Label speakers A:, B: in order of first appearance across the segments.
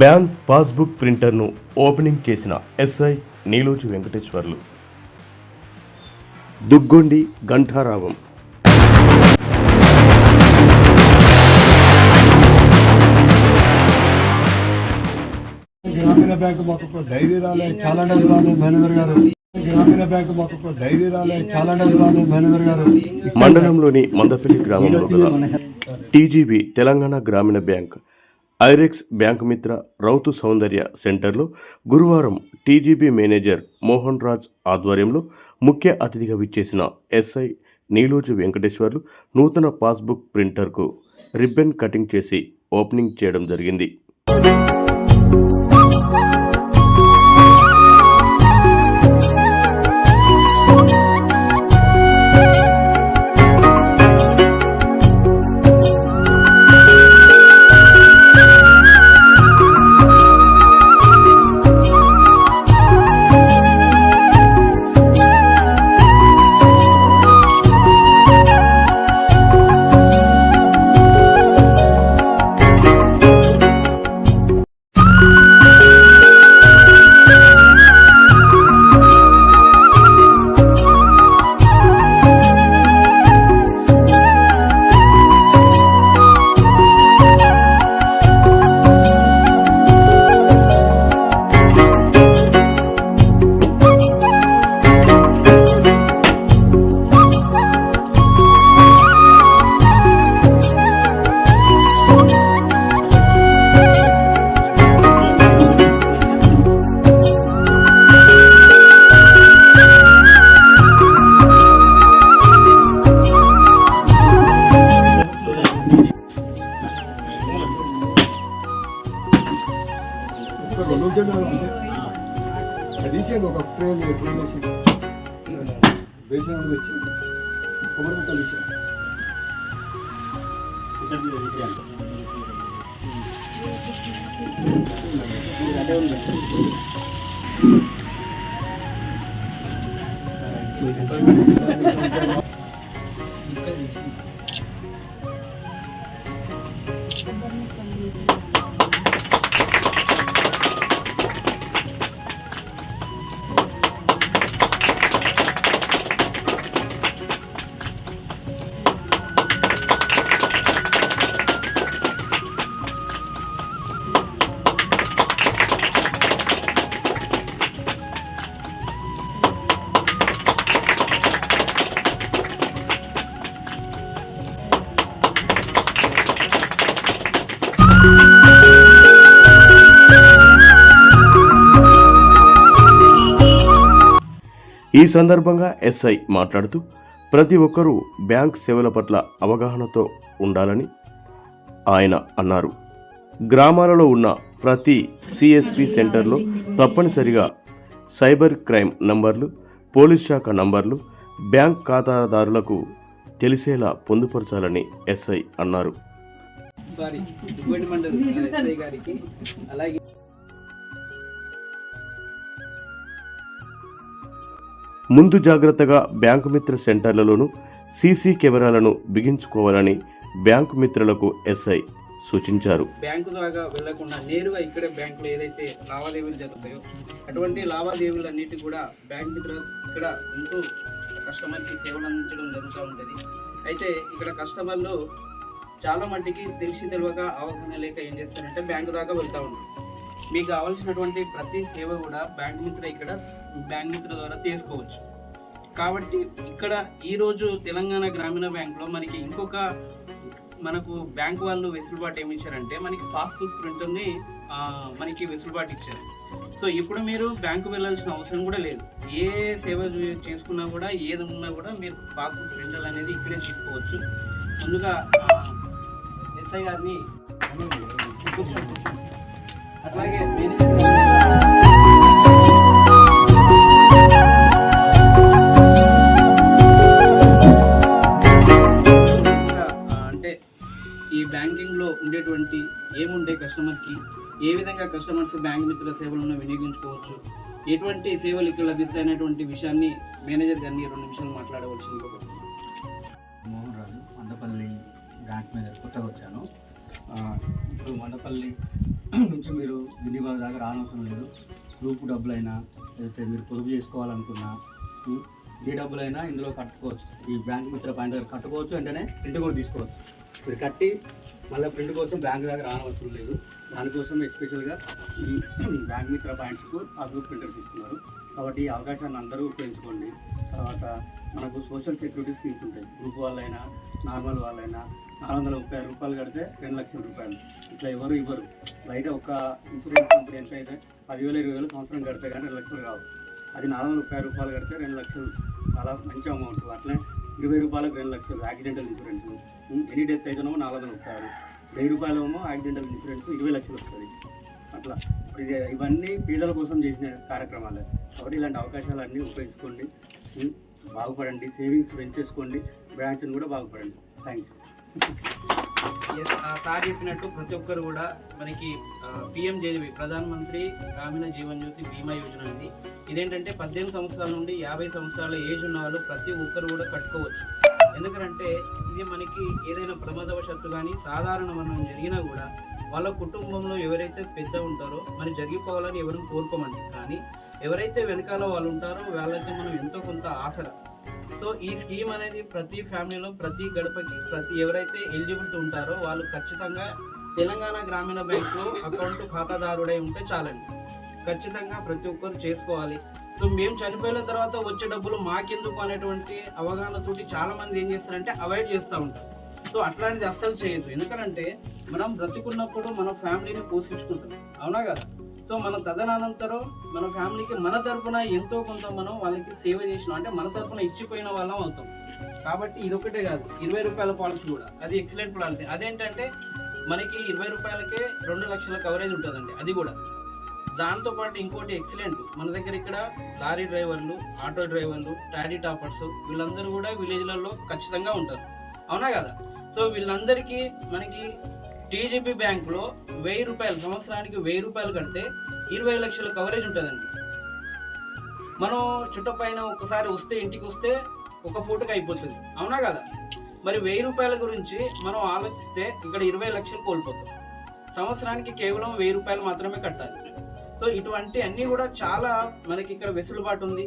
A: Bank passbook ప్రింటర్ను opening చేసిన SI నీలోజు Venkateswarlu. Duggondi ఘంటారావం.
B: గ్రామీణ bank మాకు డైరీ రాలే, క్యాలెండర్ రాలే మేనేజర్ గారు. గ్రామీణ బ్యాంకు మాకు డైరీ రాలే, క్యాలెండర్ రాలే మేనేజర్ గారు.
A: మండలంలోని మందపల్లి గ్రామంలో గల టీజీబీ తెలంగాణ గ్రామీణ బ్యాంక్ ఐరెక్స్ బ్యాంక్ మిత్ర రౌతు సౌందర్య సెంటర్లో గురువారం టీజీబీ మేనేజర్ మోహన్ రాజ్ ఆధ్వర్యంలో ముఖ్య అతిథిగా విచ్చేసిన ఎస్ఐ నీలోజు వెంకటేశ్వర్లు నూతన పాస్బుక్ ప్రింటర్కు రిబ్బన్ కటింగ్ చేసి ఓపెనింగ్ చేయడం జరిగింది.
B: అడిషన్ ఒక స్ప్రే వేసి బేసిన తెచ్చి కొబ్బరి ముక్కలు ఇచ్చాను. అదే ఉంది.
A: ఈ సందర్భంగా ఎస్ఐ మాట్లాడుతూ ప్రతి ఒక్కరూ బ్యాంక్ సేవల పట్ల అవగాహనతో ఉండాలని ఆయన అన్నారు. గ్రామాలలో ఉన్న ప్రతి సిఎస్పి సెంటర్లో తప్పనిసరిగా సైబర్ క్రైమ్ నంబర్లు, పోలీస్ శాఖ నంబర్లు బ్యాంక్ ఖాతాదారులకు తెలిసేలా పొందుపరచాలని ఎస్ఐ అన్నారు. ముందు జాగ్రత్తగా బ్యాంకు మిత్ర సెంటర్లలోనూ సీసీ కెమెరాలను బిగించుకోవాలని బ్యాంకు మిత్రులకు ఎస్ఐ సూచించారు.
C: బ్యాంకు ద్వారా వెళ్లకుండా నేరుగా ఇక్కడే బ్యాంకులో ఏదైతే లావాదేవీలు జరుగుతాయో అటువంటి లావాదేవీలన్నిటి కూడా బ్యాంక్ మిత్రులు ఇక్కడ ఉంటూ కస్టమర్కి సేవలు అందించడం జరుగుతూ ఉంటుంది. అయితే ఇక్కడ కస్టమర్లు చాలా మట్టికి తెలియక అవగాహన లేక ఏం చేస్తారంటే బ్యాంకు దాకా వెళ్తూ ఉంటారు. మీకు కావాల్సినటువంటి ప్రతి సేవ కూడా బ్యాంక్ మిత్ర ద్వారా తీసుకోవచ్చు. కాబట్టి ఇక్కడ ఈరోజు తెలంగాణ గ్రామీణ బ్యాంకులో మనకి ఇంకొక బ్యాంకు వాళ్ళు వెసులుబాటు ఏమి ఇచ్చారంటే మనకి పాస్బుక్ ప్రింటర్ని మనకి వెసులుబాటు ఇచ్చారు. సో ఇప్పుడు మీరు బ్యాంకు వెళ్ళాల్సిన అవసరం కూడా లేదు. ఏ సేవ చేసుకున్నా కూడా ఏది ఉన్నా కూడా మీరు పాస్బుక్ ప్రింటర్ అనేది ఇక్కడే తీసుకోవచ్చు. ముందుగా ఎస్ఐ గారిని అట్లాగే అంటే ఈ బ్యాంకింగ్లో ఉండేటువంటి ఏముండే కస్టమర్కి ఏ విధంగా కస్టమర్స్ బ్యాంక్ మిత్రుల సేవలను వినియోగించుకోవచ్చు, ఎటువంటి సేవలు ఇక్కడ లభిస్తాయనేటువంటి విషయాన్ని మేనేజర్ గారిని 2 నిమిషాలు మాట్లాడవచ్చు.
D: మోహన్ రాజు, మందపల్లి బ్యాంక్ మేనేజర్ కొత్తగా వచ్చాను. ఇప్పుడు మండపల్లి నుంచి మీరు దిల్లీబాగ్ దాకా రానవసరం లేదు. గ్రూప్ డబ్బులైనా లేకపోతే మీరు పొదుపు చేసుకోవాలనుకున్నా ఏ డబ్బులైనా ఇందులో కట్టుకోవచ్చు. ఈ బ్యాంక్ మిత్ర పాయింట్ దగ్గర కట్టుకోవచ్చు, వెంటనే ప్రింట్ కూడా తీసుకోవచ్చు. మీరు కట్టి మళ్ళీ ప్రింట్ కోసం బ్యాంక్ దగ్గర రానవసరం లేదు. దానికోసం ఎస్పెషల్గా ఈ బ్యాంక్ మిత్ర పాయింట్స్కు ఆ గ్రూప్ ప్రింటర్ తీసుకున్నారు. కాబట్టి ఈ అవకాశాన్ని అందరూ ఉపయోగించుకోండి. తర్వాత మనకు సోషల్ సెక్యూరిటీ స్కీమ్స్ ఉంటాయి. గ్రూప్ వాళ్ళైనా నార్మల్ వాళ్ళైనా 430 రూపాయలు కడితే 2 లక్షల రూపాయలు. ఇట్లా ఎవరు ఇవ్వరు. బయట ఒక ఇన్సూరెన్స్ కంపెనీ ఎంత అయితే 10,000 20,000 సంవత్సరం కడితే కానీ 2 లక్షలు కావు. అది 430 రూపాయలు కడితే 2 లక్షలు, చాలా మంచి అమౌంట్. అట్లనే 20 రూపాయలకు 2 లక్షలు యాక్సిడెంటల్ ఇన్సూరెన్స్. ఎనీ డెత్ అయితేనేమో 430, 1000 రూపాయలేమో యాక్సిడెంటల్ ఇన్సూరెన్స్ 20 లక్షలు వస్తుంది. అట్లా ఇవన్నీ పేదల కోసం చేసిన కార్యక్రమాలే. కాబట్టి ఇలాంటి అవకాశాలన్నీ ఉపయోగించుకోండి, బాగుపడండి, సేవింగ్స్ పెంచేసుకోండి, బ్రాంచ్ని కూడా బాగుపడండి. Thank you.
C: సార్ చెప్పినట్టు ప్రతి ఒక్కరు కూడా మనకి పిఎంజేవీ ప్రధానమంత్రి గ్రామీణ జీవన్ జ్యోతి బీమా యోజన అండి. ఇదేంటంటే 18 సంవత్సరాల నుండి 50 సంవత్సరాల ఏజ్ ఉన్న వాళ్ళు ప్రతి ఒక్కరు కూడా కట్టుకోవచ్చు. ఎందుకంటే ఇది మనకి ఏదైనా ప్రమాదవశత్తు కానీ సాధారణ మరణం జరిగినా కూడా వాళ్ళ కుటుంబంలో ఎవరైతే పెద్ద ఉంటారో మరి జరిగిపోవాలని ఎవరిని కోరుకోమండి. కానీ ఎవరైతే వెనకాల వాళ్ళు ఉంటారో వాళ్ళైతే మనం ఎంతో కొంత ఆసరా. సో ఈ స్కీమ్ అనేది ప్రతి ఫ్యామిలీలో ప్రతి గడపకి ఎవరైతే ఎలిజిబిలిటీ ఉంటారో వాళ్ళు ఖచ్చితంగా తెలంగాణ గ్రామీణ బ్యాంకులో అకౌంట్ ఖాతాదారుడై ఉంటే చాలండి. ఖచ్చితంగా ప్రతి ఒక్కరు చేసుకోవాలి. సో మేము చనిపోయిన తర్వాత వచ్చే డబ్బులు మాకెందుకు అనేటువంటి అవగాహనతోటి చాలా మంది ఏం చేస్తారంటే అవాయిడ్ చేస్తూ ఉంటారు. సో అట్లాంటిది అస్సలు చేయొద్దు. ఎందుకంటే మనం బ్రతికున్నప్పుడు మన ఫ్యామిలీని పోషించుకుంటాం, అవునా కదా. సో మన తదనంతరం మన ఫ్యామిలీకి మన తరపున ఎంతో కొంత మనం వాళ్ళకి సేవ చేసినాం అంటే మన తరపున ఇచ్చిపోయిన వాళ్ళం అవుతాం. కాబట్టి ఇదొకటే కాదు, 20 రూపాయల పాలసీ కూడా అది ఎక్సలెంట్ పాలసీ. అదేంటంటే మనకి 20 రూపాయలకే 2 లక్షల కవరేజ్ ఉంటుందండి. అది కూడా దాంతోపాటు ఇంకోటి ఎక్సలెంట్, మన దగ్గర ఇక్కడ లారీ డ్రైవర్లు, ఆటో డ్రైవర్లు, టాడీ టాపర్స్ వీళ్ళందరూ కూడా విలేజ్లలో ఖచ్చితంగా ఉంటారు, అవునా కదా. సో వీళ్ళందరికీ మనకి టీజీబీ బ్యాంకులో 1000 రూపాయలు సంవత్సరానికి 1000 రూపాయలు కడితే 20 లక్షల కవరేజ్ ఉంటుందండి. మనం చుట్టపైన ఒకసారి వస్తే ఇంటికి వస్తే ఒక పూటకి అయిపోతుంది, అవునా కదా. మరి 1000 రూపాయల గురించి మనం ఆలోచిస్తే ఇక్కడ 20 లక్షలు కోల్పోతాం. సంవత్సరానికి కేవలం 1000 రూపాయలు మాత్రమే కట్టాలి. సో ఇటువంటి అన్నీ కూడా చాలా మనకి ఇక్కడ వెసులుబాటు ఉంది.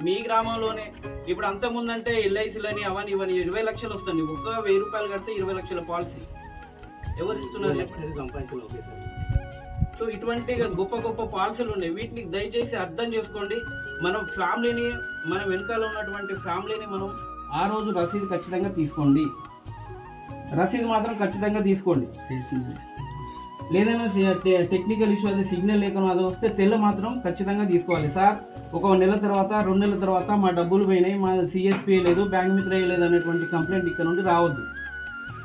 C: మీ గ్రామంలోనే ఇప్పుడు అంతకుముందంటే ఎల్ఐసీలని అవన్నీ ఇవన్నీ 20 లక్షలు వస్తుంది. ఒక్క 1000 రూపాయలు కడితే 20 లక్షల పాలసీ ఎవరు ఇస్తున్నారు? సో ఇటువంటి గొప్ప గొప్ప పాలసీలు ఉన్నాయి. వీటిని దయచేసి అర్థం చేసుకోండి. మనం ఫ్యామిలీని, మన వెనకాల ఉన్నటువంటి ఫ్యామిలీని మనం ఆ రోజు రసీదు ఖచ్చితంగా తీసుకోండి. రసీదు మాత్రం ఖచ్చితంగా తీసుకోండి. లేదైనా టెక్నికల్ ఇష్యూ అది సిగ్నల్ లేకుండా అది వస్తే తెల్ల మాత్రం ఖచ్చితంగా తీసుకోవాలి. సార్ ఒక నెల తర్వాత 2 నెలల తర్వాత మా డబ్బులు పోయినాయి, మా సిఎస్పీ లేదు, బ్యాంక్ మిత్ర లేదు అనేటువంటి కంప్లైంట్ ఇక్కడ నుండి రావద్దు.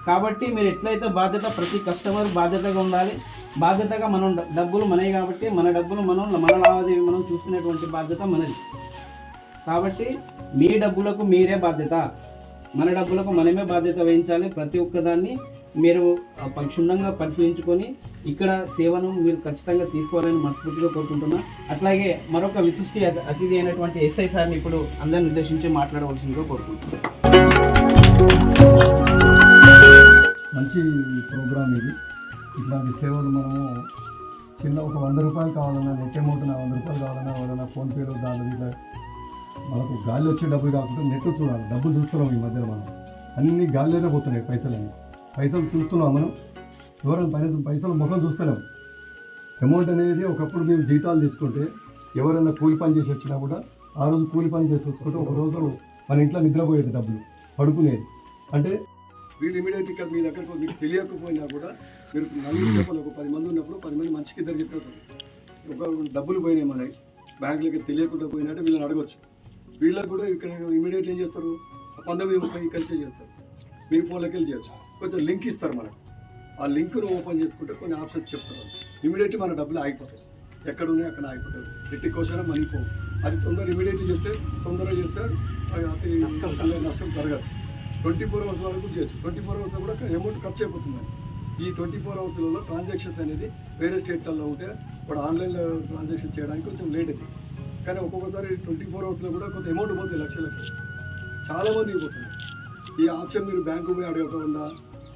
C: కాబట్టి మీరు ఎట్లయితే బాధ్యత, ప్రతి కస్టమర్ బాధ్యతగా ఉండాలి. బాధ్యతగా మనం డబ్బులు మనవి కాబట్టి మన డబ్బులు మన లావాదేవీ మనం చూసుకునేటువంటి బాధ్యత మనది. కాబట్టి మీ డబ్బులకు మీరే బాధ్యత, మన డబ్బులకు మనమే బాధ్యత వహించాలి. ప్రతి ఒక్కదాన్ని మీరు క్షుణ్ణంగా పరిశీలించుకొని ఇక్కడ సేవను మీరు ఖచ్చితంగా తీసుకోవాలని మనస్ఫూర్తిగా కోరుకుంటున్నా. అట్లాగే మరొక విశిష్ట అతిథి అయినటువంటి ఎస్ఐ సార్ని ఇప్పుడు అందరిని ఉద్దేశించి మాట్లాడవలసిందిగా కోరుకుంటున్నాను.
B: మంచి ప్రోగ్రామ్ ఇది. ఇట్లాంటి సేవలు మనము చిన్న ఒక 100 రూపాయలు కావాలన్నా, నెట్ అమౌంట్ 100 రూపాయలు కావాలన్నా వాళ్ళ ఫోన్పేలో దాని ఇట్లా మనకు గాలి వచ్చే డబ్బులు కాకుండా నెట్ చూడాలి. డబ్బులు చూస్తున్నాం ఈ మధ్యలో మనం, అన్నీ గాలిలోనే పోతున్నాయి పైసలు చూస్తున్నాం మనం. ఎవరైనా పైసలు ముఖం చూస్తున్నాం. అమౌంట్ అనేది ఒకప్పుడు మేము జీతాలు తీసుకుంటే ఎవరైనా కూలి పని చేసి వచ్చినా కూడా ఆ రోజు కూలి పని చేసి వచ్చుకుంటే ఒక రోజు మన ఇంట్లో నిద్రపోయేది, డబ్బులు పడుకునేది. అంటే వీళ్ళు ఇమీడియట్ ఇక్కడ మీ దగ్గరకు మీకు తెలియకపోయినా కూడా మీరు నలుగురు చెప్పాలి. ఒక 10 మంది ఉన్నప్పుడు 10 మంది మనిషికి ఇద్దరు చెప్పేస్తారు. ఒక డబ్బులు పోయినాయి మనకి బ్యాంకులకి తెలియకుండా పోయినట్టే వీళ్ళని అడగచ్చు. వీళ్ళకి కూడా ఇక్కడ ఇమీడియట్ ఏం చేస్తారు, 1930 కలిసి చేస్తారు. మీ ఫోన్లోకి వెళ్ళి చేయొచ్చు. కొంచెం లింక్ ఇస్తారు మనకు. ఆ లింక్ను ఓపెన్ చేసుకుంటే కొన్ని ఆప్షన్స్ చెప్తారు. ఇమీడియట్లీ మన డబ్బులు ఆగిపోతాయి, ఎక్కడ ఉన్నాయి అక్కడ ఆగిపోతాయి. ఎట్టి క్వశ్చన్ మనీ పోవు. అది తొందరగా చేస్తే అతి నష్టం జరగదు. 24 అవర్స్ వరకు చేయొచ్చు. 24 అవర్స్ కూడా అమౌంట్ ఖర్చు అయిపోతుంది. ఈ 24 అవర్స్లలో ట్రాన్సాక్షన్స్ అనేది వేరే స్టేట్లలో ఉంటే ఇప్పుడు ఆన్లైన్లో ట్రాన్సాక్షన్ చేయడానికి కొంచెం లేట్ అవుతుంది. కానీ ఒక్కొక్కసారి 24 అవర్స్లో కూడా కొంత అమౌంట్ పోతుంది, లక్షలు చాలామంది పోతుంది. ఈ ఆప్షన్ మీరు బ్యాంకు పోయి అడగకుండా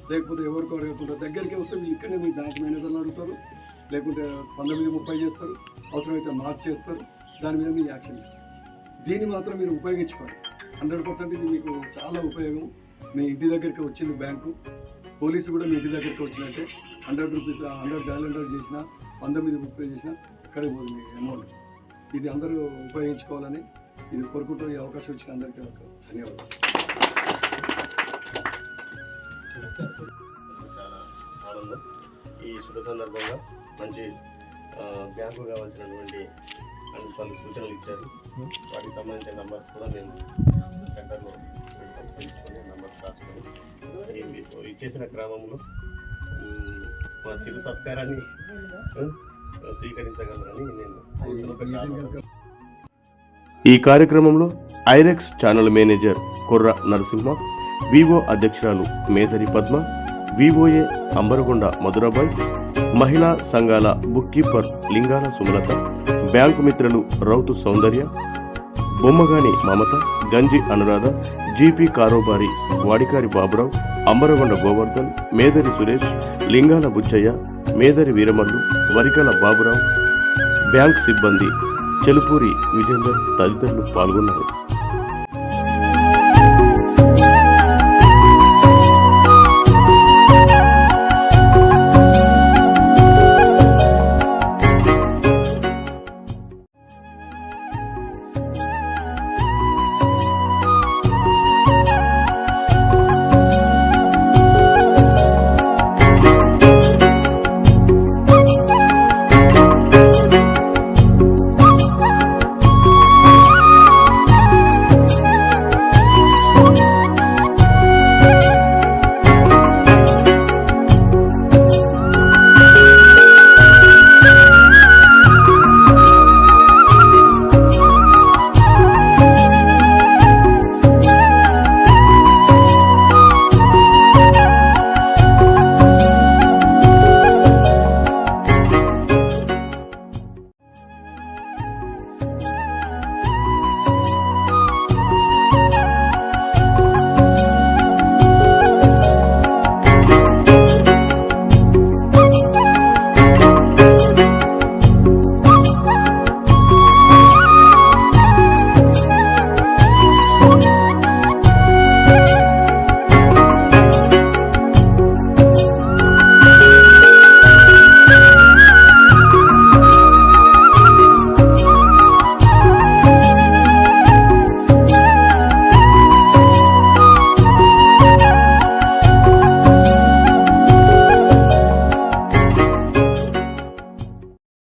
B: లేకపోతే ఎవరికి అడగకుండా దగ్గరికి వస్తే మీరు ఇక్కడే మీ బ్యాంక్ మేనేజర్ని అడుగుతారు, లేకుంటే 1930 చేస్తారు, అవసరమైతే మార్క్ చేస్తారు, దాని మీద మీరు యాక్షన్ ఇస్తారు. దీన్ని మాత్రం మీరు ఉపయోగించుకోండి. 100% ఇది మీకు చాలా ఉపయోగం. మీ ఇంటి దగ్గరికి వచ్చింది బ్యాంకు, పోలీసు కూడా మీ ఇంటి దగ్గరికి వచ్చినట్టే. 100 రూపీస్ 100 క్యాలెండర్ చేసినా 1930 చేసినా ఇక్కడే పోదు మీ అమౌంట్. ఇది అందరూ ఉపయోగించుకోవాలని ఇది కోరుకుంటూ ఈ అవకాశం ఇచ్చిన అందరికీ ధన్యవాదాలు.
A: చాలా ఆనందం. ఈ శుభ సందర్భంగా మంచి బ్యాంకు కావాల్సినటువంటి అన్ని పలు సూచనలు ఇచ్చారు. వాటికి సంబంధించిన నంబర్స్ కూడా మేము సెంటర్లో తెలుసుకొని నంబర్స్ రాసుకొని ఇచ్చేసిన గ్రామంలో మా చిరు సత్కారాన్ని స్వీకరించగలరని నేను ఈ కార్యక్రమంలో ఐరెక్స్ ఛానల్ మేనేజర్ కొర్ర నరసింహ, వివో అధ్యక్షురాలు మేదరి పద్మ, వివోఏ అంబరగొండ మధురాబాయ్, మహిళా సంఘాల బుక్ కీపర్ లింగాల సుమలత, బ్యాంకు మిత్రులు రౌతు సౌందర్య, బొమ్మగాని మమత, గంజి అనురాధ, జీపీ కారోబారి వాడికారి బాబురావు, అంబరగొండ గోవర్ధన్, మేదరి సురేష్, లింగాల బుచ్చయ్య, మేదరి వీరమల్లు, వరికల బాబురావు, బ్యాంక్ సిబ్బంది చెలుపూరి విజేందర్ తదితరులు పాల్గొన్నారు.